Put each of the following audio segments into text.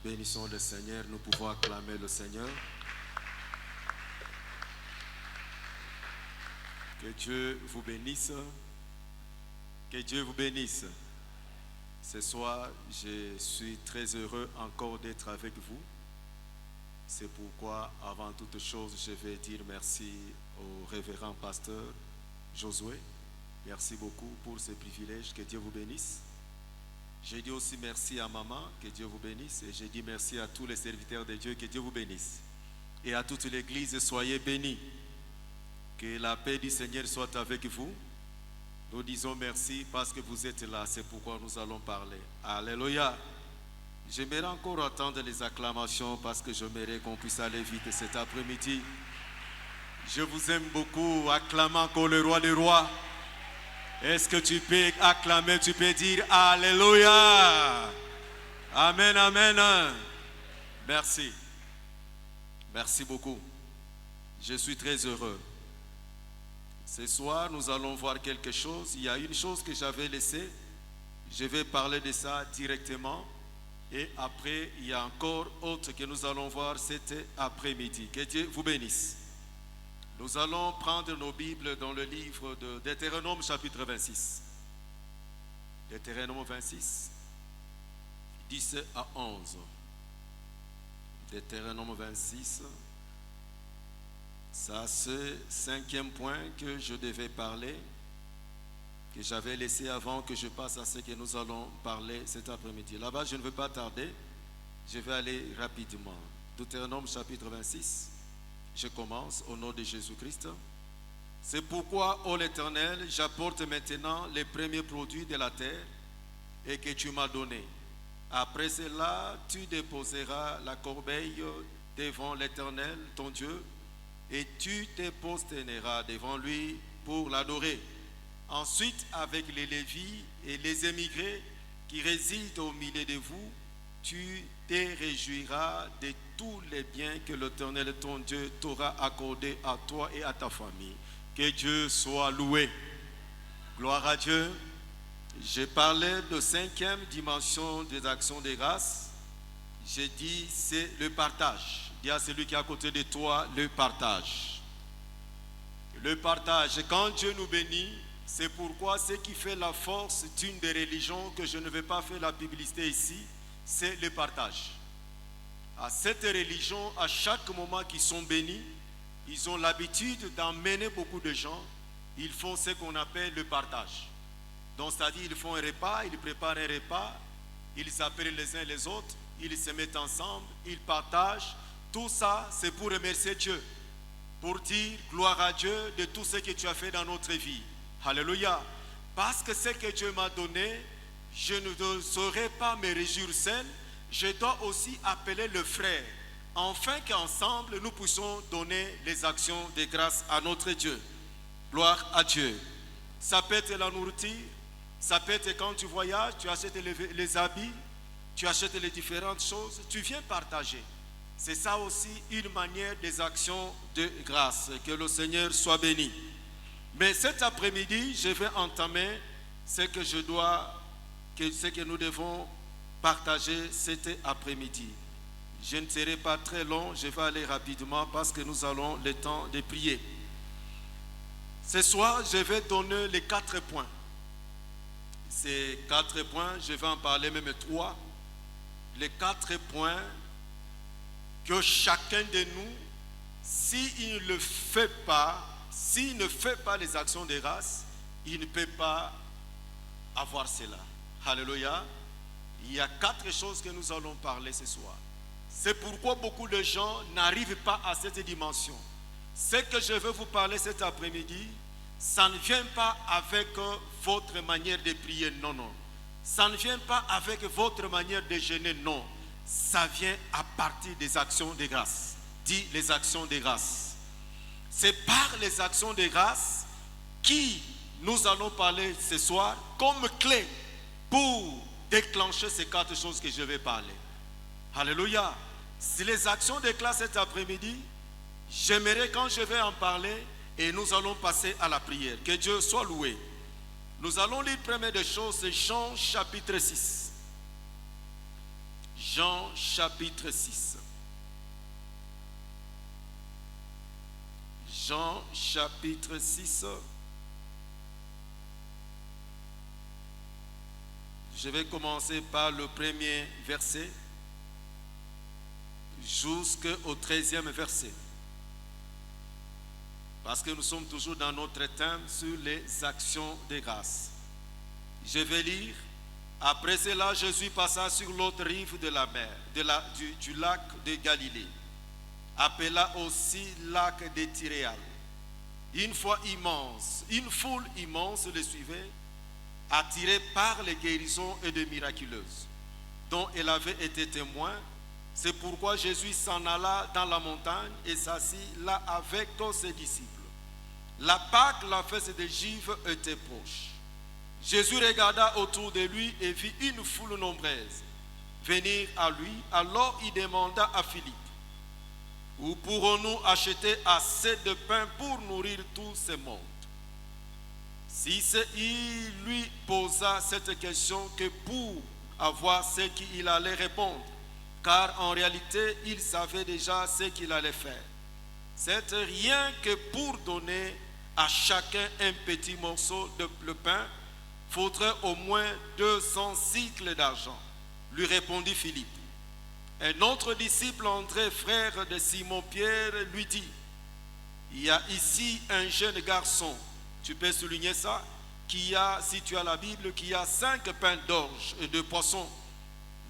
Bénissons le Seigneur, nous pouvons acclamer le Seigneur. Que Dieu vous bénisse. Que Dieu vous bénisse. Ce soir, je suis très heureux encore d'être avec vous. C'est pourquoi, avant toute chose, je vais dire merci au révérend pasteur Josué. Merci beaucoup pour ce privilège. Que Dieu vous bénisse. J'ai dit aussi merci à maman, que Dieu vous bénisse. Et j'ai dit merci à tous les serviteurs de Dieu, que Dieu vous bénisse. Et à toute l'église, soyez bénis. Que la paix du Seigneur soit avec vous. Nous disons merci parce que vous êtes là. C'est pourquoi nous allons parler. Alléluia. J'aimerais encore attendre les acclamations parce que j'aimerais qu'on puisse aller vite cet après-midi. Je vous aime beaucoup. Acclame encore le roi des rois. Est-ce que tu peux acclamer, tu peux dire Alléluia. Amen, amen. Merci. Merci beaucoup. Je suis très heureux. Ce soir, nous allons voir quelque chose. Il y a une chose que j'avais laissée. Je vais parler de ça directement. Et après, il y a encore autre que nous allons voir cet après-midi. Que Dieu vous bénisse. Nous allons prendre nos Bibles dans le livre de Deutéronome chapitre 26. Deutéronome 26, 10 à 11. Deutéronome 26. Ça, c'est le cinquième point que je devais parler, que j'avais laissé avant que je passe à ce que nous allons parler cet après-midi. Là-bas, je ne veux pas tarder. Je vais aller rapidement. Deutéronome chapitre 26. Je commence au nom de Jésus-Christ. C'est pourquoi, ô l'Éternel, j'apporte maintenant les premiers produits de la terre et que tu m'as donné. Après cela, tu déposeras la corbeille devant l'Éternel, ton Dieu, et tu te prosterneras devant lui pour l'adorer. Ensuite, avec les Lévites et les émigrés qui résident au milieu de vous, tu te réjouiras de tous les biens que l'Éternel ton Dieu t'aura accordés à toi et à ta famille. Que Dieu soit loué. Gloire à Dieu. J'ai parlé de cinquième dimension des actions de grâce. J'ai dit c'est le partage. Dis à celui qui est à côté de toi, le partage. Le partage. Quand Dieu nous bénit, c'est pourquoi ce qui fait la force d'une des religions, que je ne vais pas faire la publicité ici, c'est le partage. À cette religion, à chaque moment qu'ils sont bénis, ils ont l'habitude d'emmener beaucoup de gens. Ils font ce qu'on appelle le partage. Donc, c'est-à-dire, ils font un repas, ils préparent un repas, ils appellent les uns les autres, ils se mettent ensemble, ils partagent. Tout ça, c'est pour remercier Dieu, pour dire gloire à Dieu de tout ce que tu as fait dans notre vie. Alléluia. Parce que ce que Dieu m'a donné, je ne saurais pas me réjouir seul, je dois aussi appeler le frère, afin qu'ensemble nous puissions donner les actions de grâce à notre Dieu. Gloire à Dieu. Ça peut être la nourriture, ça peut être quand tu voyages, tu achètes les habits, tu achètes les différentes choses, tu viens partager. C'est ça aussi une manière des actions de grâce. Que le Seigneur soit béni. Mais cet après-midi, je vais entamer ce que nous devons partager cet après-midi. Je ne serai pas très long, je vais aller rapidement parce que nous avons le temps de prier. Ce soir, je vais donner les 4 points. Ces 4 points, je vais en parler même 3. Les 4 points que chacun de nous, s'il ne fait pas les actions de grâce, il ne peut pas avoir cela. Alléluia. Il y a 4 choses que nous allons parler ce soir. C'est pourquoi beaucoup de gens n'arrivent pas à cette dimension. Ce que je veux vous parler cet après-midi, ça ne vient pas avec votre manière de prier, non, non. Ça ne vient pas avec votre manière de jeûner, non. Ça vient à partir des actions de grâce. Dis les actions de grâce. C'est par les actions de grâce qui nous allons parler ce soir comme clé pour déclencher ces 4 choses que je vais parler. Alléluia. Si les actions de grâce cet après-midi, j'aimerais quand je vais en parler et nous allons passer à la prière. Que Dieu soit loué. Nous allons lire première des choses, Jean chapitre 6. Jean chapitre 6. Jean chapitre 6. Je vais commencer par le premier verset jusqu'au 13e verset. Parce que nous sommes toujours dans notre thème sur les actions de grâce. Je vais lire. Après cela, Jésus passa sur l'autre rive de la mer, du lac de Galilée, appelé aussi lac de Tyréal. Une foule immense le suivait, attirée par les guérisons et les miraculeuses, dont elle avait été témoin. C'est pourquoi Jésus s'en alla dans la montagne et s'assit là avec ses disciples. La Pâque, la fête des Juifs, était proche. Jésus regarda autour de lui et vit une foule nombreuse venir à lui. Alors il demanda à Philippe: où pourrons-nous acheter assez de pain pour nourrir tout ce monde? Il lui posa cette question que pour avoir ce qu'il allait répondre, car en réalité il savait déjà ce qu'il allait faire. C'est rien que pour donner à chacun un petit morceau de pain, faudrait au moins 200 cycles d'argent, lui répondit Philippe. Un autre disciple, André, frère de Simon-Pierre, lui dit: il y a ici un jeune garçon, tu peux souligner ça, qui a, si tu as la Bible, qui a 5 pains d'orge et 2 poissons.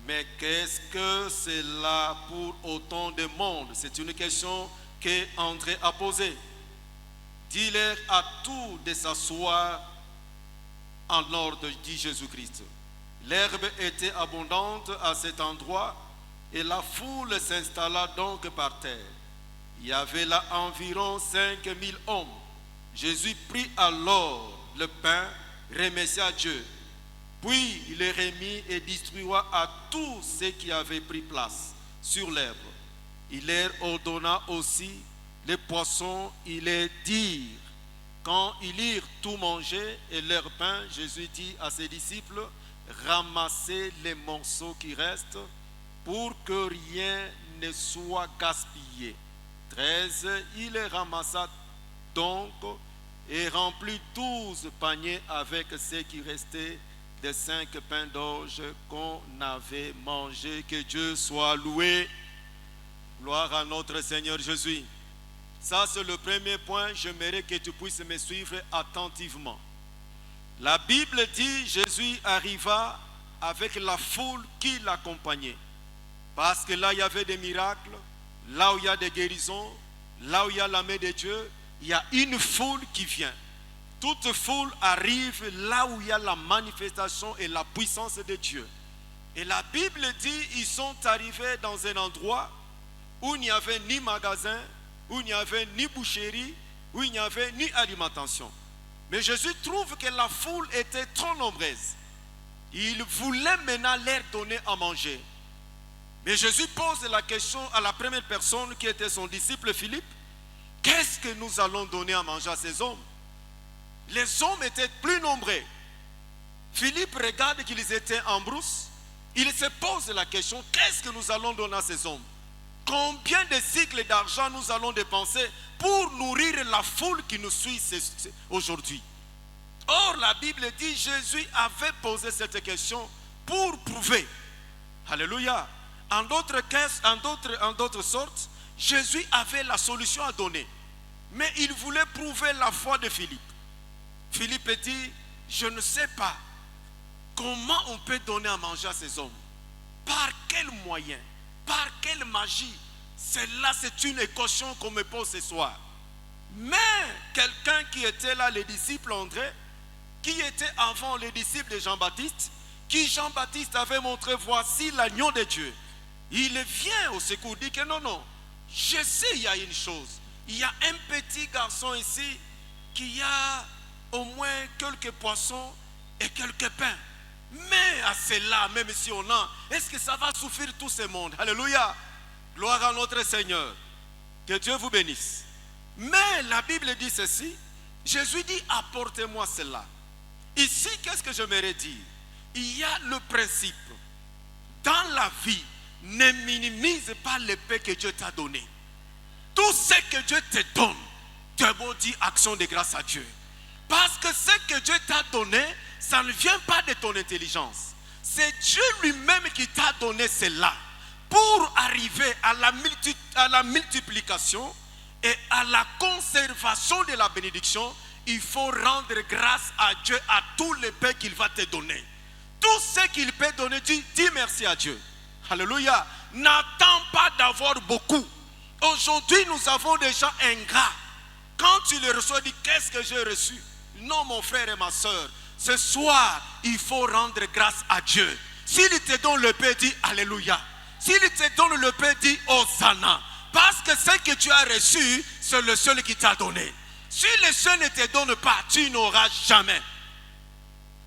Mais qu'est-ce que c'est là pour autant de monde? C'est une question que André a posée. Dis-leur à tous de s'asseoir en ordre, dit Jésus-Christ. L'herbe était abondante à cet endroit et la foule s'installa donc par terre. Il y avait là environ 5000 hommes. Jésus prit alors le pain, remercia Dieu, puis il le remit et distribua à tous ceux qui avaient pris place sur l'herbe. Il leur ordonna aussi les poissons. Il les dit. Quand ils eurent tout mangé et leur pain, Jésus dit à ses disciples: ramassez les morceaux qui restent pour que rien ne soit gaspillé. 13, il les ramassa donc et remplit 12 paniers avec ce qui restait des 5 pains d'orge qu'on avait mangés. Que Dieu soit loué. Gloire à notre Seigneur Jésus. Ça, c'est le premier point. J'aimerais que tu puisses me suivre attentivement. La Bible dit: Jésus arriva avec la foule qui l'accompagnait. Parce que là, il y avait des miracles, là où il y a des guérisons, là où il y a la main de Dieu, il y a une foule qui vient. Toute foule arrive là où il y a la manifestation et la puissance de Dieu. Et la Bible dit: ils sont arrivés dans un endroit où il n'y avait ni magasin, où il n'y avait ni boucherie, où il n'y avait ni alimentation. Mais Jésus trouve que la foule était trop nombreuse. Il voulait maintenant leur donner à manger. Mais Jésus pose la question à la première personne qui était son disciple Philippe: qu'est-ce que nous allons donner à manger à ces hommes? Les hommes étaient plus nombreux. Philippe regarde qu'ils étaient en brousse. Il se pose la question: qu'est-ce que nous allons donner à ces hommes? Combien de cycles d'argent nous allons dépenser pour nourrir la foule qui nous suit aujourd'hui? Or, la Bible dit: Jésus avait posé cette question pour prouver. Alléluia. En d'autres sortes, Jésus avait la solution à donner. Mais il voulait prouver la foi de Philippe. Philippe dit: je ne sais pas comment on peut donner à manger à ces hommes. Par quel moyen? Par quelle magie? Celle-là, c'est une équation qu'on me pose ce soir. Mais quelqu'un qui était là, les disciples André, qui était avant les disciples de Jean-Baptiste, qui Jean-Baptiste avait montré: voici l'agneau de Dieu. Il vient au secours, dit que non, je sais, il y a une chose. Il y a un petit garçon ici qui a au moins quelques poissons et quelques pains. Mais à cela, même si on a, est-ce que ça va souffrir tout ce monde? Alléluia. Gloire à notre Seigneur. Que Dieu vous bénisse. Mais la Bible dit ceci. Jésus dit: apportez-moi cela. Ici, qu'est-ce que j'aimerais dire? Il y a le principe dans la vie ne minimise pas le paix que Dieu t'a donné. Tout ce que Dieu te donne, tu as beau dire action de grâce à Dieu. Parce que ce que Dieu t'a donné, ça ne vient pas de ton intelligence. C'est Dieu lui-même qui t'a donné cela. Pour arriver à la multiplication et à la conservation de la bénédiction, il faut rendre grâce à Dieu à tous les paix qu'il va te donner. Tout ce qu'il peut donner, dis merci à Dieu. Alléluia. N'attends pas d'avoir beaucoup. Aujourd'hui, nous avons des gens ingrats. Quand tu les reçois, dis qu'est-ce que j'ai reçu? Non, mon frère et ma soeur. Ce soir, il faut rendre grâce à Dieu. S'il te donne le paix, dis Alléluia. S'il te donne le paix, dis Hosanna. Parce que ce que tu as reçu, c'est le seul qui t'a donné. Si le seul ne te donne pas, tu n'auras jamais.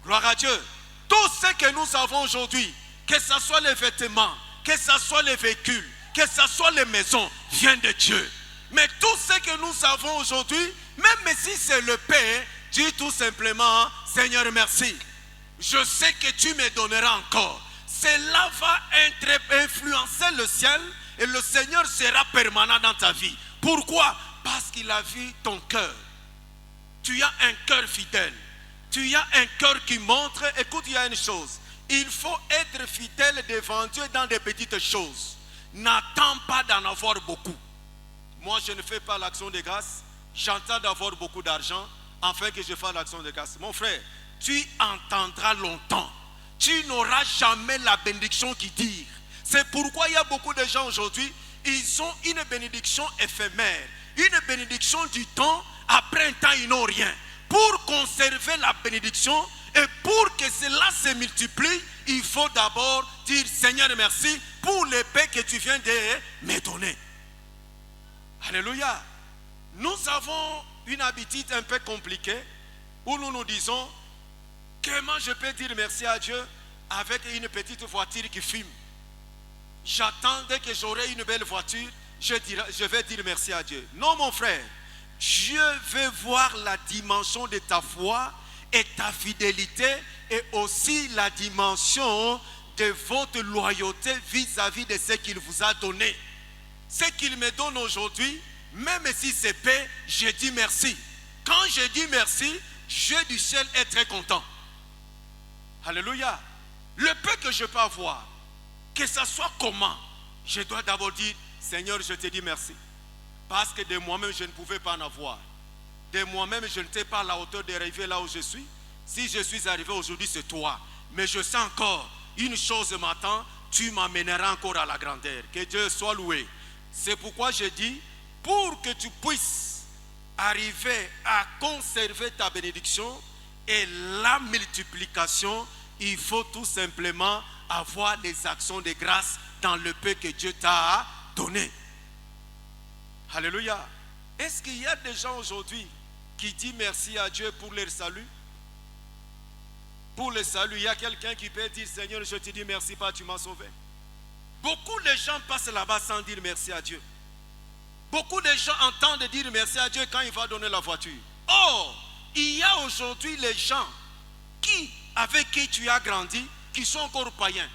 Gloire à Dieu. Tout ce que nous avons aujourd'hui, que ce soit les vêtements, que ce soit les véhicules, que ce soit les maisons, vient de Dieu. Mais tout ce que nous avons aujourd'hui, même si c'est le pain, dis tout simplement, Seigneur, merci. Je sais que tu me donneras encore. Cela va influencer le ciel et le Seigneur sera permanent dans ta vie. Pourquoi? Parce qu'il a vu ton cœur. Tu as un cœur fidèle. Tu as un cœur qui montre. Écoute, il y a une chose. Il faut être fidèle devant Dieu dans des petites choses. N'attends pas d'en avoir beaucoup. Moi, je ne fais pas l'action de grâce. J'entends d'avoir beaucoup d'argent afin que je fasse l'action de grâce. Mon frère, tu entendras longtemps. Tu n'auras jamais la bénédiction qui dure. C'est pourquoi il y a beaucoup de gens aujourd'hui, ils ont une bénédiction éphémère. Une bénédiction du temps, après un temps, ils n'ont rien. Pour conserver la bénédiction et pour que cela se multiplie, il faut d'abord dire Seigneur merci pour les paix que tu viens de me donner. Alléluia. Nous avons une habitude un peu compliquée où nous nous disons comment je peux dire merci à Dieu avec une petite voiture qui fume. J'attendais que j'aurai une belle voiture, je vais dire merci à Dieu. Non mon frère, Dieu veut voir la dimension de ta foi et ta fidélité et aussi la dimension de votre loyauté vis-à-vis de ce qu'il vous a donné. Ce qu'il me donne aujourd'hui, même si c'est paix, je dis merci. Quand je dis merci, Dieu du ciel est très content. Alléluia. Le peu que je peux avoir, que ce soit comment, je dois d'abord dire, Seigneur, je te dis merci. Parce que de moi-même, je ne pouvais pas en avoir. De moi-même, je n'étais pas à la hauteur d'arriver là où je suis. Si je suis arrivé aujourd'hui, c'est toi. Mais je sais encore, une chose m'attend, tu m'amèneras encore à la grandeur. Que Dieu soit loué. C'est pourquoi je dis, pour que tu puisses arriver à conserver ta bénédiction et la multiplication, il faut tout simplement avoir des actions de grâce dans le peu que Dieu t'a donné. Alléluia. Est-ce qu'il y a des gens aujourd'hui qui disent merci à Dieu pour leur salut? Pour le salut, il y a quelqu'un qui peut dire Seigneur, je te dis merci parce que tu m'as sauvé. Beaucoup de gens passent là-bas sans dire merci à Dieu. Beaucoup de gens entendent dire merci à Dieu quand il va donner la voiture. Or, il y a aujourd'hui les gens avec qui tu as grandi, qui sont encore païens,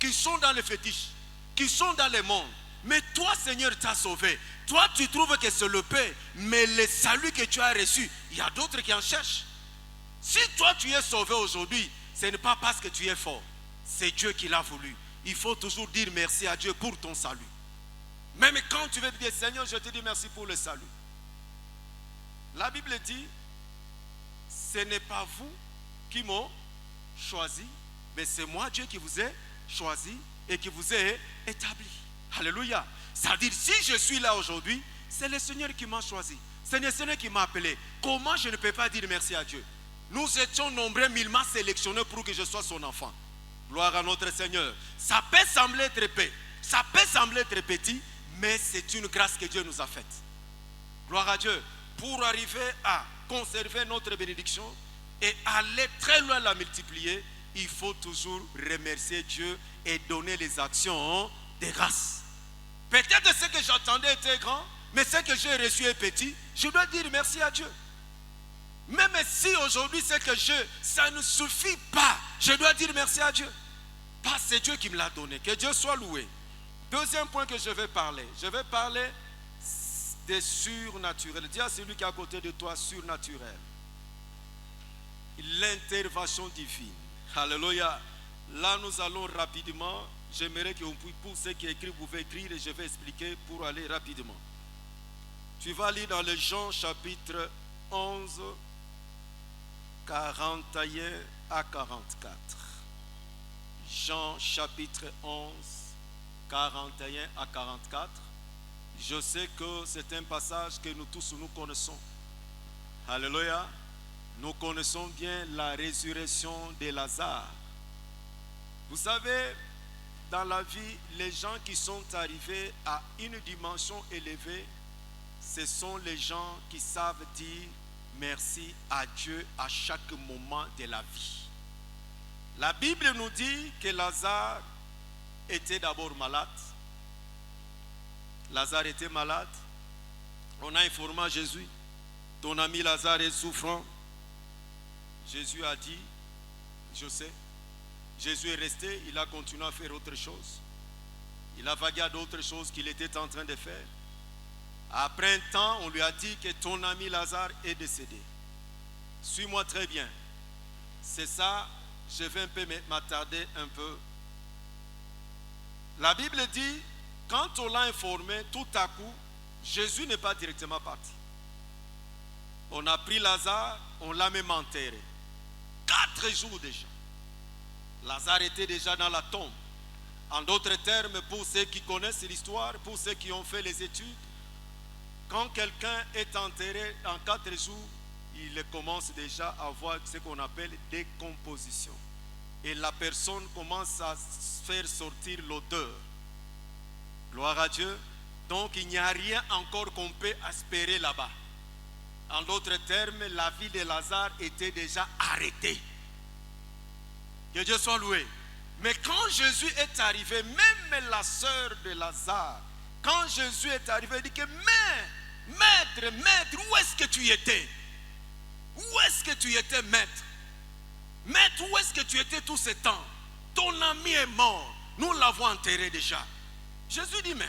qui sont dans les fétiches, qui sont dans le monde. Mais toi, Seigneur, t'as sauvé. Toi, tu trouves que c'est le paix, mais le salut que tu as reçu, il y a d'autres qui en cherchent. Si toi, tu es sauvé aujourd'hui, ce n'est pas parce que tu es fort. C'est Dieu qui l'a voulu. Il faut toujours dire merci à Dieu pour ton salut. Même quand tu veux dire, Seigneur, je te dis merci pour le salut. La Bible dit, ce n'est pas vous qui m'ont choisi, mais c'est moi, Dieu, qui vous ai choisi et qui vous ai établi. Alléluia. C'est-à-dire, si je suis là aujourd'hui, c'est le Seigneur qui m'a choisi. C'est le Seigneur qui m'a appelé. Comment je ne peux pas dire merci à Dieu? Nous étions nombreux, millement sélectionnés pour que je sois son enfant. Gloire à notre Seigneur. Ça peut sembler être peu, ça peut sembler être petit, mais c'est une grâce que Dieu nous a faite. Gloire à Dieu. Pour arriver à conserver notre bénédiction et aller très loin la multiplier, il faut toujours remercier Dieu et donner les actions de grâce. Peut-être ce que j'attendais était grand, mais ce que j'ai reçu est petit, je dois dire merci à Dieu. Même si aujourd'hui ce que j'ai, ça ne suffit pas, je dois dire merci à Dieu. Parce que c'est Dieu qui me l'a donné. Que Dieu soit loué. Deuxième point que je vais parler des surnaturels. Dis à celui qui est à côté de toi, surnaturel. L'intervention divine. Alléluia. Là, nous allons rapidement. J'aimerais que pour ceux qui écrivent, vous pouvez écrire et je vais expliquer pour aller rapidement. Tu vas lire dans le Jean chapitre 11, 41 à 44. Jean chapitre 11, 41 à 44. Je sais que c'est un passage que nous tous nous connaissons. Alléluia. Nous connaissons bien la résurrection de Lazare. Vous savez, dans la vie, les gens qui sont arrivés à une dimension élevée, ce sont les gens qui savent dire merci à Dieu à chaque moment de la vie. La Bible nous dit que Lazare était d'abord malade. Lazare était malade. On a informé à Jésus, ton ami Lazare est souffrant. Jésus a dit, je sais. Jésus est resté, il a continué à faire autre chose. Il a vagué à d'autres choses qu'il était en train de faire. Après un temps, on lui a dit que ton ami Lazare est décédé. Suis-moi très bien. C'est ça, je vais un peu m'attarder un peu. La Bible dit, quand on l'a informé, tout à coup, Jésus n'est pas directement parti. On a pris Lazare, on l'a même enterré. 4 jours déjà. Lazare était déjà dans la tombe. En d'autres termes, pour ceux qui connaissent l'histoire, pour ceux qui ont fait les études, quand quelqu'un est enterré en 4 jours, il commence déjà à avoir ce qu'on appelle décomposition. Et la personne commence à faire sortir l'odeur. Gloire à Dieu. Donc il n'y a rien encore qu'on peut espérer là-bas. En d'autres termes, la vie de Lazare était déjà arrêtée. Que Dieu soit loué. Mais quand Jésus est arrivé, même la sœur de Lazare, quand Jésus est arrivé, il dit que maître, où est-ce que tu étais? Où est-ce que tu étais, maître? Maître, où est-ce que tu étais tout ce temps? Ton ami est mort. Nous l'avons enterré déjà. Jésus dit, mais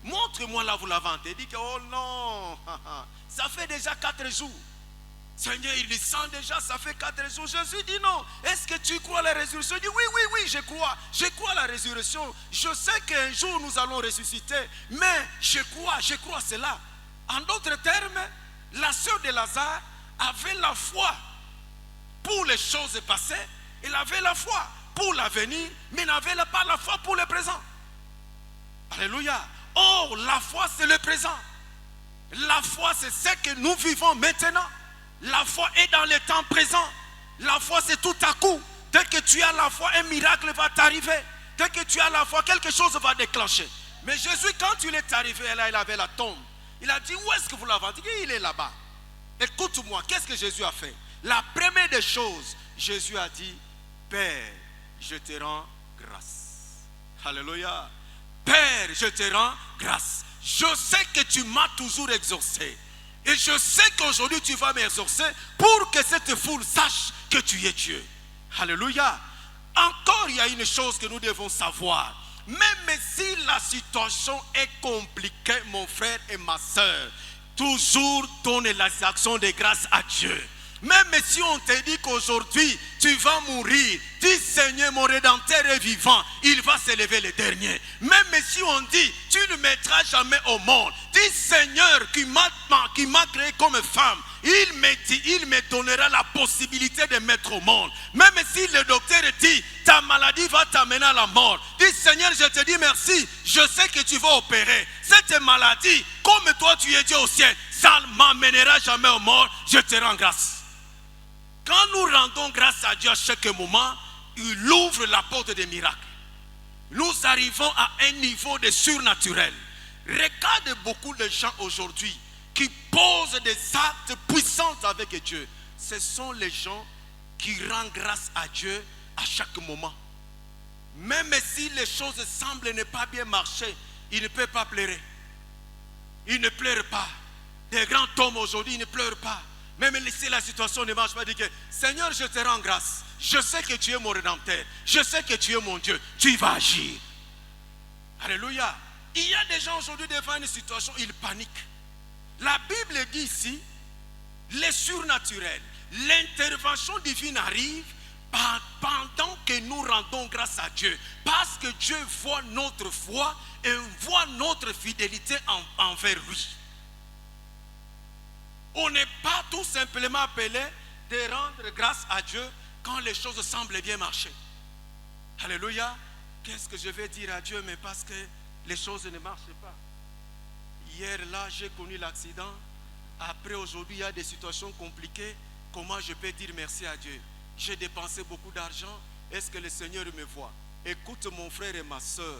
montre-moi là, vous l'avez enterré. Il dit que, oh non, ça fait déjà 4 jours. Seigneur, il le sent déjà, ça fait 4 jours. Jésus dit non. Est-ce que tu crois à la résurrection? Il dit oui, je crois. Je crois à la résurrection. Je sais qu'un jour nous allons ressusciter. Mais je crois cela. En d'autres termes, la sœur de Lazare avait la foi pour les choses passées. Elle avait la foi pour l'avenir, mais n'avait pas la foi pour le présent. Alléluia. Or, la foi, c'est le présent. La foi, c'est ce que nous vivons maintenant. La foi est dans le temps présent. La foi, c'est tout à coup. Dès que tu as la foi, un miracle va t'arriver. Dès que tu as la foi, quelque chose va déclencher. Mais Jésus, quand il est arrivé, là, il avait la tombe. Il a dit, où est-ce que vous l'avez? Il dit, il est là-bas. Écoute-moi, qu'est-ce que Jésus a fait? La première des choses, Jésus a dit, Père, je te rends grâce. Alléluia. Père, je te rends grâce. Je sais que tu m'as toujours exaucé. Et je sais qu'aujourd'hui tu vas m'exaucer pour que cette foule sache que tu es Dieu. Alléluia. Encore il y a une chose que nous devons savoir. Même si la situation est compliquée, mon frère et ma soeur, toujours donne les actions de grâce à Dieu. Même si on te dit qu'aujourd'hui tu vas mourir, dis Seigneur, mon Rédempteur est vivant, il va se lever le dernier. Même si on dit tu ne mettras jamais au monde, dis Seigneur qui m'a créé comme femme, il me donnera la possibilité de mettre au monde. Même si le docteur dit ta maladie va t'amener à la mort, dis Seigneur, je te dis merci, je sais que tu vas opérer cette maladie, comme toi tu es Dieu au ciel, ça ne m'amènera jamais au mort, je te rends grâce. Quand nous rendons grâce à Dieu à chaque moment, il ouvre la porte des miracles. Nous arrivons à un niveau de surnaturel. Regarde beaucoup de gens aujourd'hui qui posent des actes puissants avec Dieu. Ce sont les gens qui rendent grâce à Dieu à chaque moment. Même si les choses semblent ne pas bien marcher, ils ne peuvent pas pleurer. Ils ne pleurent pas. Des grands hommes aujourd'hui, ils ne pleurent pas. Même si la situation ne marche pas, dit que Seigneur, je te rends grâce. Je sais que tu es mon Rédempteur. Je sais que tu es mon Dieu. Tu vas agir. Alléluia. Il y a des gens aujourd'hui devant une situation, ils paniquent. La Bible dit ici, les surnaturels, l'intervention divine arrive pendant que nous rendons grâce à Dieu. Parce que Dieu voit notre foi et voit notre fidélité envers lui. On n'est pas tout simplement appelé de rendre grâce à Dieu quand les choses semblent bien marcher. Alléluia. Qu'est-ce que je vais dire à Dieu, mais parce que les choses ne marchent pas. Hier là, j'ai connu l'accident. Après, aujourd'hui, il y a des situations compliquées. Comment je peux dire merci à Dieu? J'ai dépensé beaucoup d'argent. Est-ce que le Seigneur me voit? Écoute mon frère et ma soeur,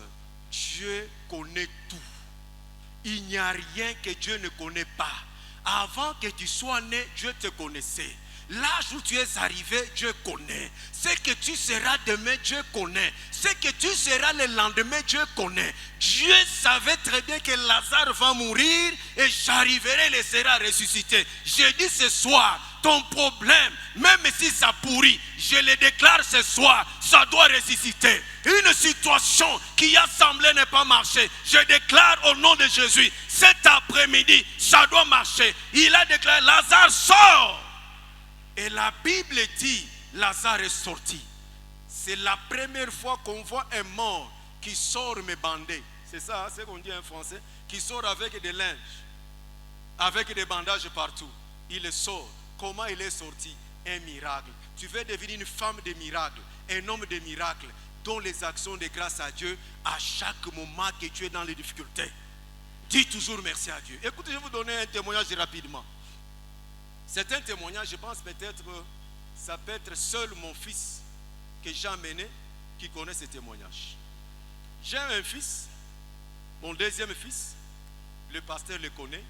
Dieu connaît tout. Il n'y a rien que Dieu ne connaît pas. Avant que tu sois né, Dieu te connaissait. L'âge où tu es arrivé, Dieu connaît. Ce que tu seras demain, Dieu connaît. Ce que tu seras le lendemain, Dieu connaît. Dieu savait très bien que Lazare va mourir et j'arriverai, le sera ressuscité. Je dis ce soir, ton problème, même si ça pourrit, je le déclare ce soir, ça doit ressusciter. Une situation qui a semblé ne pas marcher, je déclare au nom de Jésus, cet après-midi, ça doit marcher. Il a déclaré, Lazare sort. Et la Bible dit, Lazare est sorti. C'est la première fois qu'on voit un mort qui sort me bandé. C'est ça, hein, c'est ce qu'on dit en français. Qui sort avec des linges, avec des bandages partout. Il sort. Comment il est sorti? Un miracle. Tu veux devenir une femme de miracle, un homme de miracle, dont les actions de grâce à Dieu à chaque moment que tu es dans les difficultés. Dis toujours merci à Dieu. Écoutez, je vais vous donner un témoignage rapidement. C'est un témoignage, je pense peut-être, ça peut être seul mon fils que j'ai amené qui connaît ce témoignage. J'ai un fils, mon deuxième fils, le pasteur le connaît.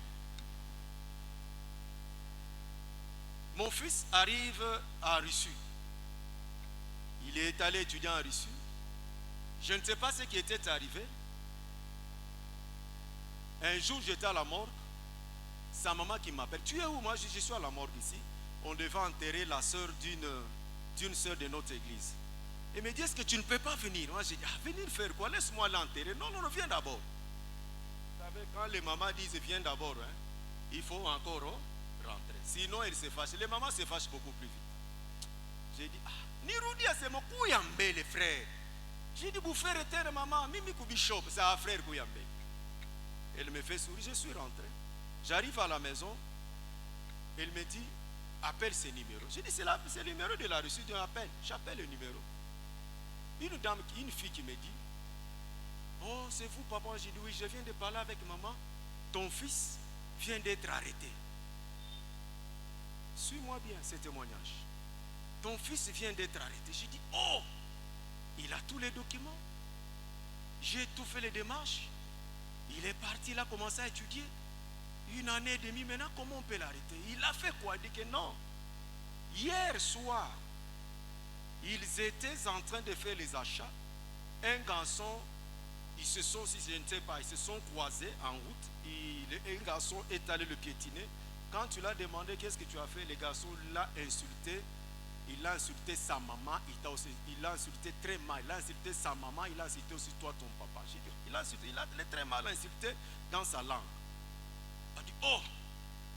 Mon fils arrive en Russie. Il est allé étudier en Russie. Je ne sais pas ce qui était arrivé. Un jour, j'étais à la morgue. Sa maman qui m'appelle. Tu es où? Moi, je suis à la morgue ici. On devait enterrer la soeur d'une soeur de notre église. Il me dit, est-ce que tu ne peux pas venir? Moi, j'ai dit, venir faire quoi? Laisse-moi l'enterrer. Non, viens d'abord. Vous savez, quand les mamans disent, viens d'abord, hein, il faut encore rentrer. Sinon, elle se fâche. Les mamans se fâchent beaucoup plus vite. J'ai dit, Nirudi, c'est mon Kouyambe, les frères. J'ai dit, vous faire terre, maman, Mimi Bishop, c'est un frère Kouyambe. Elle me fait sourire, je suis rentré. J'arrive à la maison, elle me dit, appelle ce numéro. J'ai dit, c'est le numéro de la Russie, j'appelle le numéro. Une fille qui me dit, oh, c'est vous, papa? J'ai dit, oui, je viens de parler avec maman. Ton fils vient d'être arrêté. Suis-moi bien ce témoignage. Ton fils vient d'être arrêté. J'ai dit, oh, il a tous les documents. J'ai tout fait les démarches. Il est parti, il a commencé à étudier. 1 année et demie maintenant, comment on peut l'arrêter? Il a fait quoi? Il dit que non. Hier soir, ils étaient en train de faire les achats. Un garçon, ils se sont croisés en route. Un garçon est allé le piétiner. Quand tu l'as demandé qu'est-ce que tu as fait, le garçon l'a insulté. Il a insulté sa maman, il l'a insulté très mal. Il a insulté sa maman, il a insulté aussi toi, ton papa. Il a très mal insulté dans sa langue. Il a dit, oh,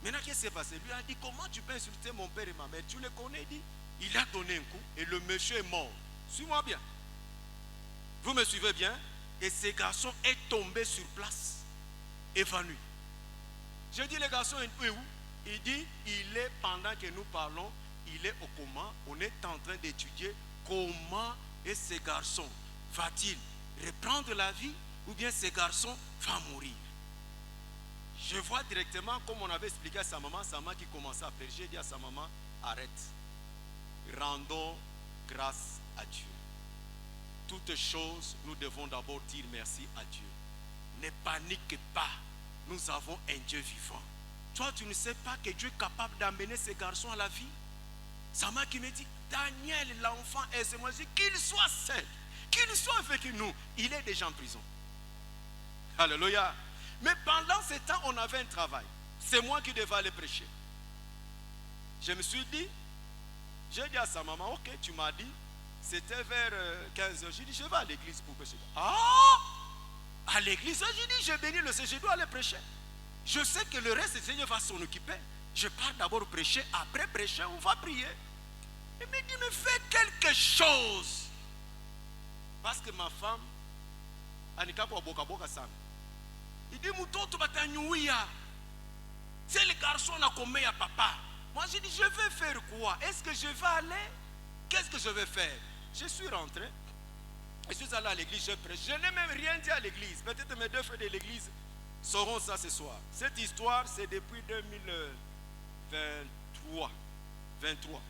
maintenant qu'est-ce qui s'est passé? Lui a dit, comment tu peux insulter mon père et ma mère? Tu les connais? Il dit, il a donné un coup et le monsieur est mort. Suis-moi bien. Vous me suivez bien? Et ce garçon est tombé sur place, évanoui. Je dis, le garçon est où? Il dit, il est, pendant que nous parlons, il est au coma. On est en train d'étudier comment et ce garçon va-t-il reprendre la vie ou bien ce garçon va mourir. Je vois directement, comme on avait expliqué à sa maman qui commençait à pleurer. J'ai dit à sa maman, arrête. Rendons grâce à Dieu. Toutes choses, nous devons d'abord dire merci à Dieu. Ne panique pas. Nous avons un Dieu vivant. Toi, tu ne sais pas que Dieu est capable d'amener ces garçons à la vie. Sa maman qui me dit, Daniel, l'enfant est ce moi, je dis qu'il soit seul, qu'il soit avec nous. Il est déjà en prison. Alléluia. Mais pendant ce temps, on avait un travail. C'est moi qui devais aller prêcher. Je me suis dit, j'ai dit à sa maman, ok, tu m'as dit, c'était vers 15h. J'ai dit, je vais à l'église pour prêcher. Ah! à l'église. J'ai dit, j'ai béni le Seigneur, je dois aller prêcher. Je sais que le reste, le Seigneur va s'en occuper. Je pars d'abord prêcher, après prêcher, on va prier. Il me dit, mais fais quelque chose. Parce que ma femme, il dit, c'est le garçon à combien à papa. Moi j'ai dit, je vais faire quoi? Est-ce que je vais aller? Qu'est-ce que je vais faire? Je suis rentré. Je suis allé à l'église, je prêche. Je n'ai même rien dit à l'église. Peut-être mes deux frères de l'église sauront ça ce soir. Cette histoire, c'est depuis 2023. 23.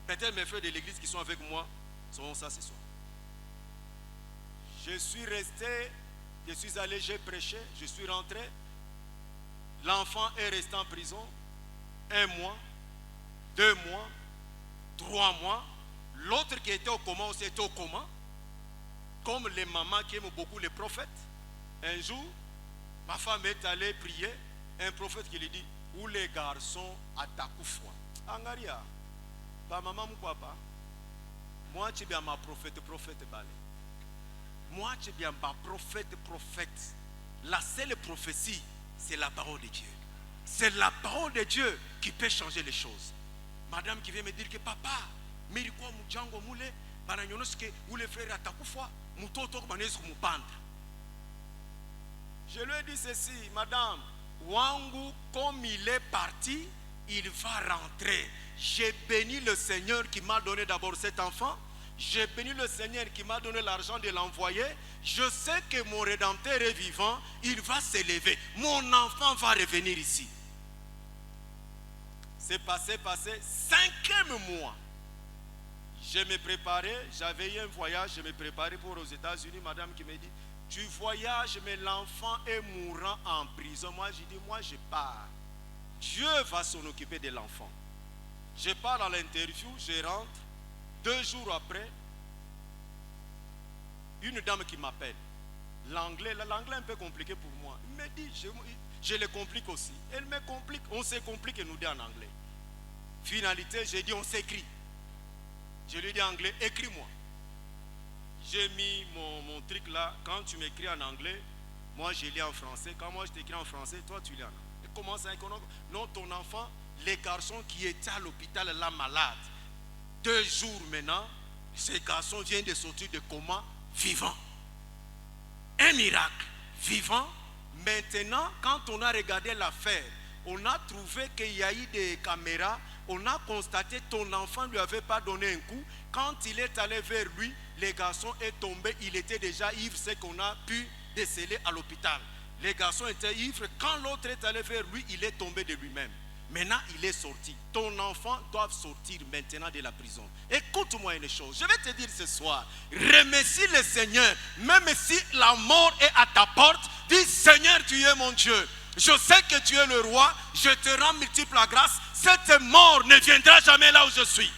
Peut-être mes frères de l'église qui sont avec moi sauront ça ce soir. Je suis resté, je suis allé, j'ai prêché, je suis rentré. L'enfant est resté en prison 1 mois, 2 mois, 3 mois. L'autre qui était au coma aussi était au coma. Comme les mamans qui aiment beaucoup les prophètes. Un jour, ma femme est allée prier. Un prophète qui lui dit, où les garçons attaquent foi. Angaria, ba maman ou papa, moi tu bien ma prophète balé. Moi tu bien ma prophète. La seule prophétie, c'est la parole de Dieu. C'est la parole de Dieu qui peut changer les choses. Madame qui vient me dire que papa, je lui ai dit ceci, madame, Wangu, comme il est parti, il va rentrer. J'ai béni le Seigneur qui m'a donné d'abord cet enfant. J'ai béni le Seigneur qui m'a donné l'argent de l'envoyer. Je sais que mon Rédempteur est vivant. Il va s'élever. Mon enfant va revenir ici. C'est passé 5e mois. Je me préparais, j'avais eu un voyage, je me préparais pour aux États-Unis. Madame qui me dit, tu voyages, mais l'enfant est mourant en prison. Moi, j'ai dit, moi, je pars. Dieu va s'en occuper de l'enfant. Je pars à l'interview, je rentre. 2 jours après, une dame qui m'appelle. L'anglais est un peu compliqué pour moi. Il me dit, je le complique aussi. Elle me complique, on se complique et nous dit en anglais. Finalité, j'ai dit, on s'écrit. Je lui ai dit en anglais, écris-moi. J'ai mis mon truc là. Quand tu m'écris en anglais, moi je lis en français. Quand moi je t'écris en français, toi tu lis en anglais. Et comment ça? Non, ton enfant, les garçons qui étaient à l'hôpital là malades. 2 jours maintenant, ces garçons viennent de sortir de coma vivants. Un miracle vivant. Maintenant, quand on a regardé l'affaire, on a trouvé qu'il y a eu des caméras. On a constaté que ton enfant ne lui avait pas donné un coup. Quand il est allé vers lui, les garçons est tombé. Il était déjà ivre, c'est qu'on a pu déceler à l'hôpital. Les garçons étaient ivres. Quand l'autre est allé vers lui, il est tombé de lui-même. Maintenant, il est sorti. Ton enfant doit sortir maintenant de la prison. Écoute-moi une chose. Je vais te dire ce soir. Remercie le Seigneur. Même si la mort est à ta porte, dis Seigneur, tu es mon Dieu. Je sais que tu es le roi. Je te rends multiple la grâce. Cette mort ne viendra jamais là où je suis.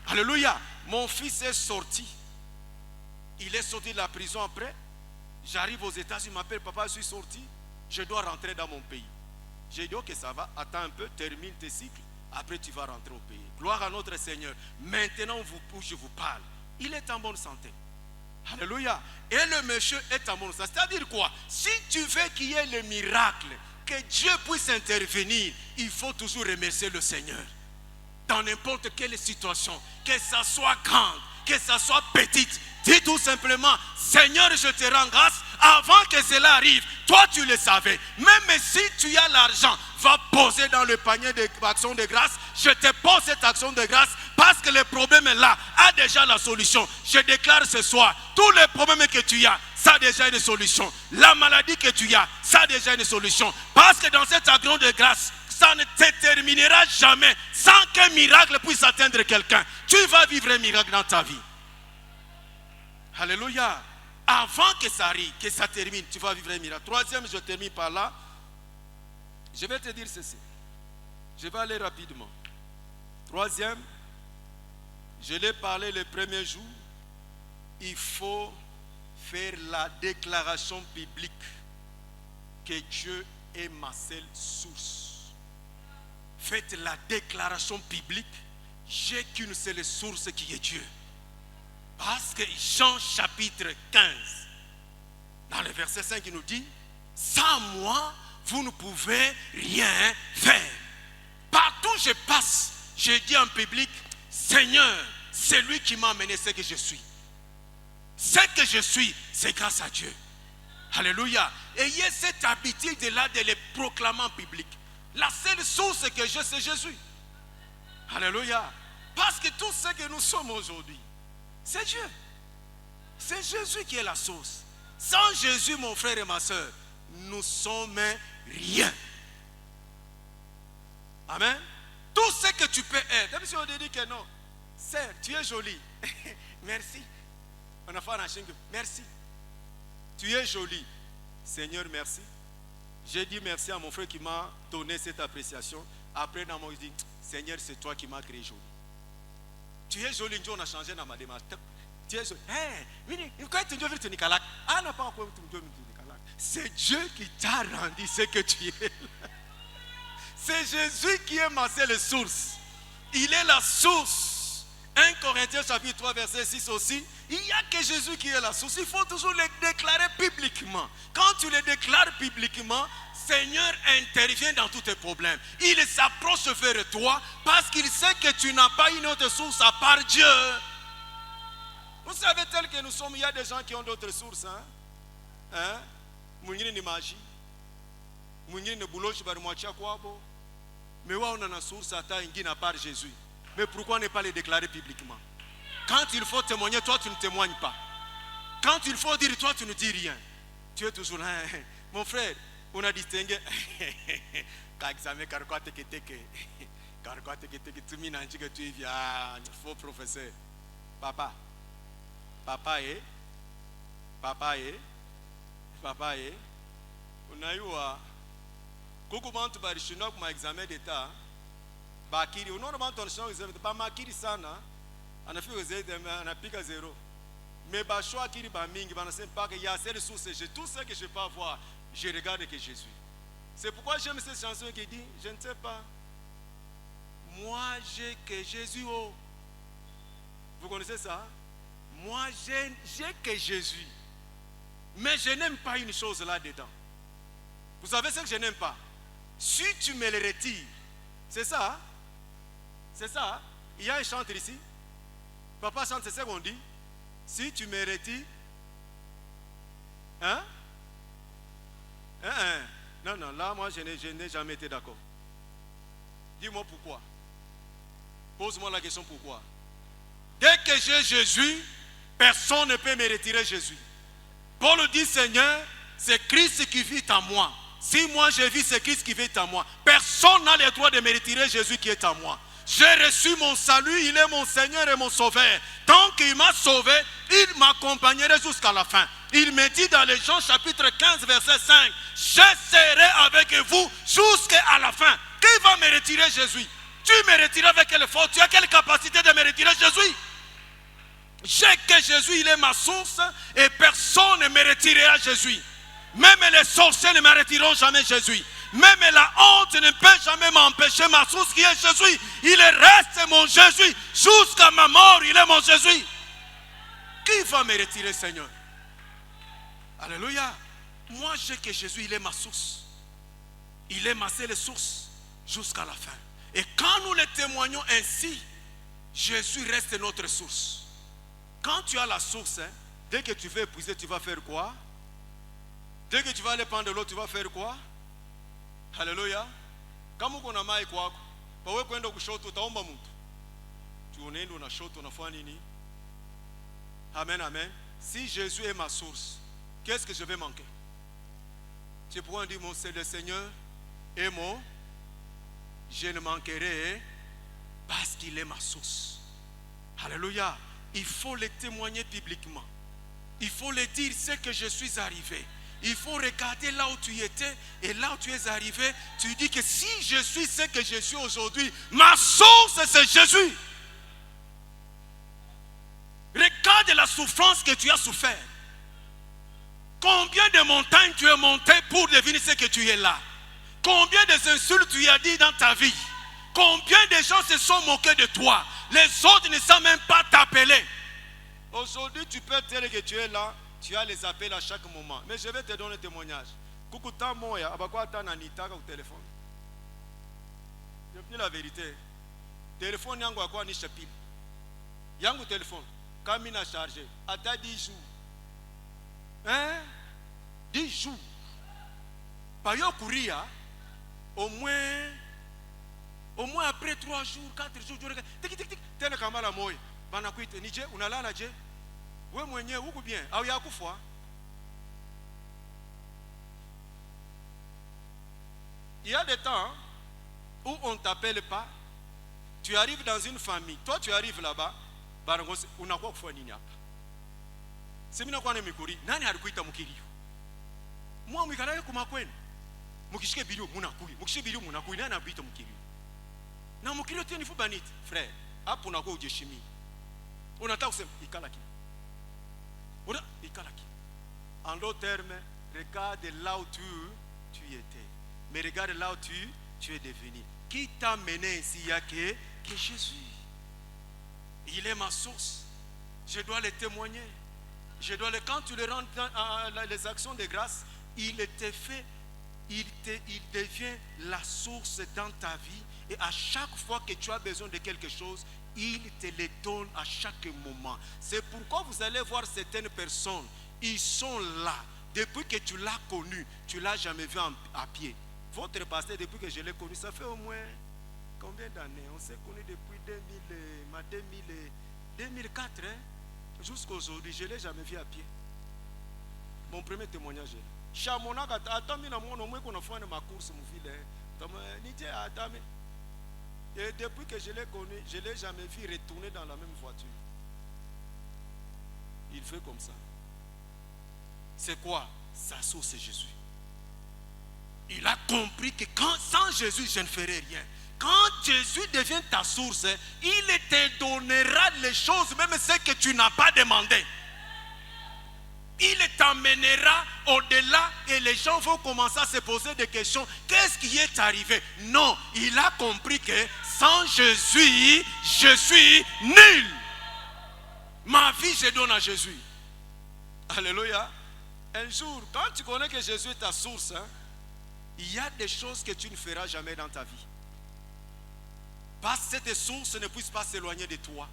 Alléluia. Mon fils est sorti. Il est sorti de la prison après. J'arrive aux États-Unis, il m'appelle, papa, je suis sorti. Je dois rentrer dans mon pays. J'ai dit, ok, ça va, attends un peu, termine tes cycles, après tu vas rentrer au pays. Gloire à notre Seigneur. Maintenant, où je vous parle, il est en bonne santé. Alléluia. Et le monsieur est en bonne santé. C'est-à-dire quoi? Si tu veux qu'il y ait le miracle, que Dieu puisse intervenir, il faut toujours remercier le Seigneur. Dans n'importe quelle situation, que ça soit grande, que ça soit petite, dis tout simplement, Seigneur, je te rends grâce. Avant que cela arrive, toi tu le savais. Même si tu as l'argent, va poser dans le panier d'action de grâce. Je te pose cette action de grâce parce que le problème est là, a déjà la solution. Je déclare ce soir, tous les problèmes que tu as, ça a déjà une solution. La maladie que tu as, ça a déjà une solution. Parce que dans cette action de grâce, ça ne te terminera jamais sans qu'un miracle puisse atteindre quelqu'un. Tu vas vivre un miracle dans ta vie. Alléluia. Avant que ça arrive, que ça termine, tu vas vivre un miracle. 3e, je termine par là. Je vais te dire ceci. Je vais aller rapidement. 3e, je l'ai parlé le premier jour. Il faut faire la déclaration biblique que Dieu est ma seule source. Faites la déclaration biblique. J'ai qu'une seule source qui est Dieu. Parce que Jean chapitre 15, Dans le verset 5, il nous dit, sans moi, vous ne pouvez rien faire. Partout où je passe, je dis en public, Seigneur, c'est lui qui m'a amené ce que je suis. Ce que je suis, c'est grâce à Dieu. Alléluia. Ayez cette habitude-là de le proclamer en public. La seule source que j'ai, c'est Jésus. Alléluia. Parce que tout ce que nous sommes aujourd'hui, c'est Dieu. C'est Jésus qui est la source. Sans Jésus, mon frère et ma soeur, nous sommes rien. Amen. Tout ce que tu peux être. Même si on te dit que non. Sœur, tu es jolie. Merci. On a fait un chien. Merci. Tu es jolie. Seigneur, merci. J'ai dit merci à mon frère qui m'a donné cette appréciation. Après, dans mon dit, Seigneur, c'est toi qui m'as créé jolie. Tu es jolie. On a changé dans ma démarche. Tu es jolie. C'est Dieu qui t'a rendu ce que tu es. C'est Jésus qui est ma seule source. Il est la source. 1 Corinthiens chapitre 3 verset 6 aussi. Il n'y a que Jésus qui est la source. Il faut toujours le déclarer publiquement. Quand tu le déclares publiquement, Seigneur intervient dans tous tes problèmes. Il s'approche vers toi parce qu'il sait que tu n'as pas une autre source à part Dieu. Vous savez, tel que nous sommes, il y a des gens qui ont d'autres sources. Mwingine ni maji. Mwingine ni buloshi bari mwachia kwabo. Mais on a une source à ta ingine à part Jésus. Mais pourquoi ne pas le déclarer publiquement? Quand il faut témoigner, toi tu ne témoignes pas. Quand il faut dire, toi tu ne dis rien. Tu es toujours là. Mon frère, on a distingué. Faux professeur. Papa est. On a eu Kuku bantu barishindwa kwa examen d'etat. Bakiri, unaona bantu wanashindwa examen d'etat, makiri sana. Anafika zaidi anapiga 0. Mais bashwa akiri ba mingi banasema paka il y a cette source, tout ce que je peux avoir, je regarde que Jésus. C'est pourquoi j'aime cette chanson qui dit, je ne sais pas. Moi j'ai que Jésus. Oh. Vous connaissez ça? Moi j'ai que Jésus. Mais je n'aime pas une chose là-dedans. Vous savez ce que je n'aime pas? Si tu me le retires, c'est ça? Hein? C'est ça? Hein? Il y a un chanteur ici. Papa chante, c'est ça qu'on dit. Si tu me retires, hein? Non, là, moi, je n'ai jamais été d'accord. Dis-moi pourquoi. Pose-moi la question pourquoi. Dès que j'ai Jésus, personne ne peut me retirer Jésus. Paul dit, Seigneur, c'est Christ qui vit en moi. Si moi je vis, c'est Christ qui vit en moi. Personne n'a le droit de me retirer Jésus qui est en moi. J'ai reçu mon salut, il est mon Seigneur et mon Sauveur. Tant qu'il m'a sauvé, il m'accompagnerait jusqu'à la fin. Il me dit dans les Jean chapitre 15 verset 5, je serai avec vous jusqu'à la fin. Qui va me retirer Jésus? Tu me retires avec quelle force? Tu as quelle capacité de me retirer Jésus? J'ai que Jésus, il est ma source et personne ne me retirera Jésus. Même les sorciers ne me retireront jamais Jésus. Même la honte ne peut jamais m'empêcher ma source qui est Jésus. Il reste mon Jésus. Jusqu'à ma mort, il est mon Jésus. Qui va me retirer, Seigneur? Alléluia. Moi, j'ai que Jésus, il est ma source. Il est ma seule source jusqu'à la fin. Et quand nous le témoignons ainsi, Jésus reste notre source. Quand tu as la source, dès que tu veux épuiser, tu vas faire quoi? Dès que tu vas aller prendre de l'eau, tu vas faire quoi? Alléluia. Kama uko na mai kwako, pawe kwenda kushoto utaomba mtu. Tuonendo na shoto unafanya nini? Amen, amen. Si Jésus est ma source, qu'est-ce que je vais manquer? Tu pourras dire, mon c'est le Seigneur est mon, je ne manquerai parce qu'il est ma source. Alléluia. Il faut le témoigner publiquement. Il faut le dire, c'est que je suis arrivé. Il faut regarder là où tu étais et là où tu es arrivé. Tu dis que si je suis ce que je suis aujourd'hui, ma source c'est Jésus. Regarde la souffrance que tu as souffert. Combien de montagnes tu es monté pour devenir ce que tu es là? Combien d'insultes tu as dit dans ta vie? Combien de gens se sont moqués de toi? Les autres ne savent même pas t'appeler. Aujourd'hui tu peux dire que tu es là. Tu as les appels à chaque moment. Mais je vais te donner un témoignage. Kukuta moya, abakwa ta nanita au téléphone. Je dis la vérité. Téléphone yangu akwa ni chapil. Yangu téléphone. Quand il a chargé, à 10 jours. Hein? 10 jours. Par yo courir, au moins après 3 jours, 4 jours, tic tic tic, tena kamala moy. Banakuite, nije, unalala je? Oui, mwenye, ou bien, au ya kufwa. Il y a des temps où on ne t'appelle pas, tu arrives dans une famille, toi tu arrives là-bas, on a quoi faire nini hapa? Semina kwa nemikuri, nani alikuita mukiriyo? Mwa mwikalaye kumakwenu. Mukishike bilio munakui, mukishike bilio munakui, nani anakuita mukiriyo? Na mukiriyo tena nifu baniti, frère, hapo unakuwa ujeshimi. Unataka kusema ikala kile. Una ikala kile. En d'autres termes, regarde là où tu étais. Mais regarde là où tu es devenu. Qui t'a mené ici? Il y a que Jésus. Il est ma source. Je dois le témoigner. Quand tu le rends dans les actions de grâce, il devient la source dans ta vie. Et à chaque fois que tu as besoin de quelque chose, il te le donne à chaque moment. C'est pourquoi vous allez voir certaines personnes, ils sont là. Depuis que tu l'as connu, tu ne l'as jamais vu à pied. Votre pasteur, depuis que je l'ai connu, ça fait au moins combien d'années? On s'est connu depuis 2004, hein? Jusqu'à aujourd'hui, je ne l'ai jamais vu à pied. Mon premier témoignage. Et depuis que je l'ai connu, je ne l'ai jamais vu retourner dans la même voiture. Il fait comme ça. C'est quoi? Sa source, c'est Jésus. Il a compris que sans Jésus, je ne ferai rien. Quand Jésus devient ta source, il te donnera les choses, même celles que tu n'as pas demandées. Il t'emmènera au-delà et les gens vont commencer à se poser des questions. Qu'est-ce qui est arrivé? Non, il a compris que sans Jésus, je suis nul. Ma vie, je donne à Jésus. Alléluia. Un jour, quand tu connais que Jésus est ta source, il y a des choses que tu ne feras jamais dans ta vie. Parce que cette source ne puisse pas s'éloigner de toi.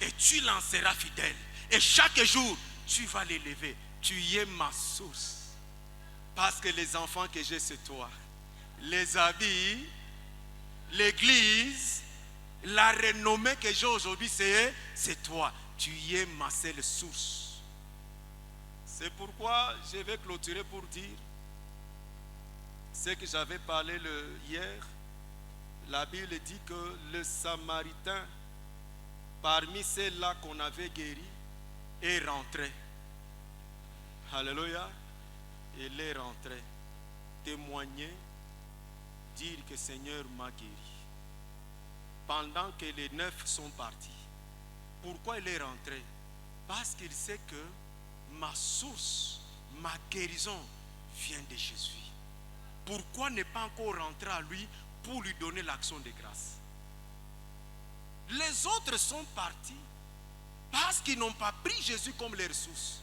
Et tu l'en seras fidèle. Et chaque jour, tu vas l'élever. Tu es ma source. Parce que les enfants que j'ai, c'est toi. Les habits, l'église, la renommée que j'ai aujourd'hui, c'est toi. Tu es ma seule source. C'est pourquoi je vais clôturer pour dire ce que j'avais parlé hier. La Bible dit que le Samaritain, parmi ceux-là qu'on avait guéris, est rentré. Alléluia. Il est rentré. Témoigner, dire que Seigneur m'a guéri. Pendant que les 9 sont partis. Pourquoi il est rentré? Parce qu'il sait que ma source, ma guérison vient de Jésus. Pourquoi ne pas encore rentrer à lui pour lui donner l'action de grâce? Les autres sont partis parce qu'ils n'ont pas pris Jésus comme leur source.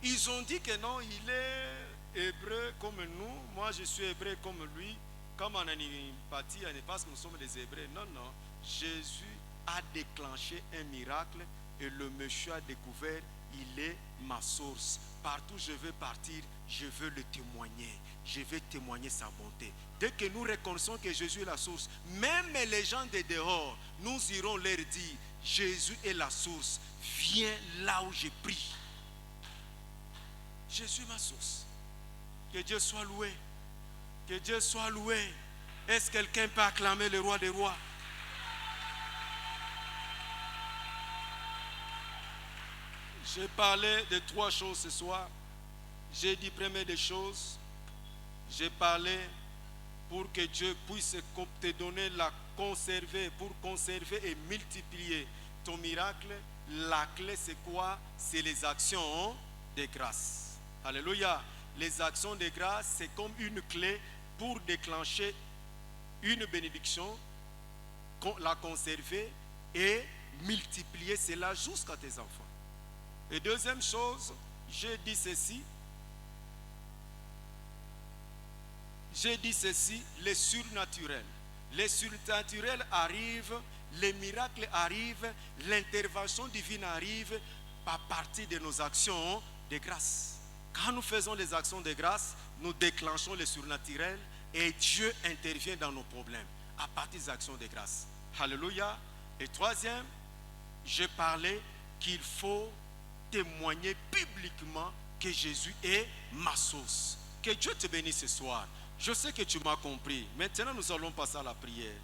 Ils ont dit que non, il est hébreu comme nous, moi je suis hébreu comme lui, comme en empathie, parce que nous sommes des Hébreux. Non, non, Jésus a déclenché un miracle et le monsieur a découvert, il est ma source. Partout où je veux partir, je veux le témoigner. Je vais témoigner sa bonté. Dès que nous reconnaissons que Jésus est la source, même les gens de dehors, nous irons leur dire, Jésus est la source. Viens là où je prie. Jésus est ma source. Que Dieu soit loué. Que Dieu soit loué. Est-ce que quelqu'un peut acclamer le roi des rois? J'ai parlé de 3 choses ce soir. J'ai dit première des choses. J'ai parlé pour que Dieu puisse te donner la conserver, pour conserver et multiplier ton miracle. La clé c'est quoi? C'est les actions de grâce. Alléluia. Les actions de grâce c'est comme une clé pour déclencher une bénédiction, la conserver et multiplier cela jusqu'à tes enfants. Et deuxième chose, j'ai dit ceci, les surnaturels. Les surnaturels arrivent, les miracles arrivent, l'intervention divine arrive à partir de nos actions de grâce. Quand nous faisons les actions de grâce, nous déclenchons les surnaturels et Dieu intervient dans nos problèmes à partir des actions de grâce. Alléluia. Et troisième, je parlais qu'il faut témoigner publiquement que Jésus est ma source. Que Dieu te bénisse ce soir. Je sais que tu m'as compris. Maintenant, nous allons passer à la prière.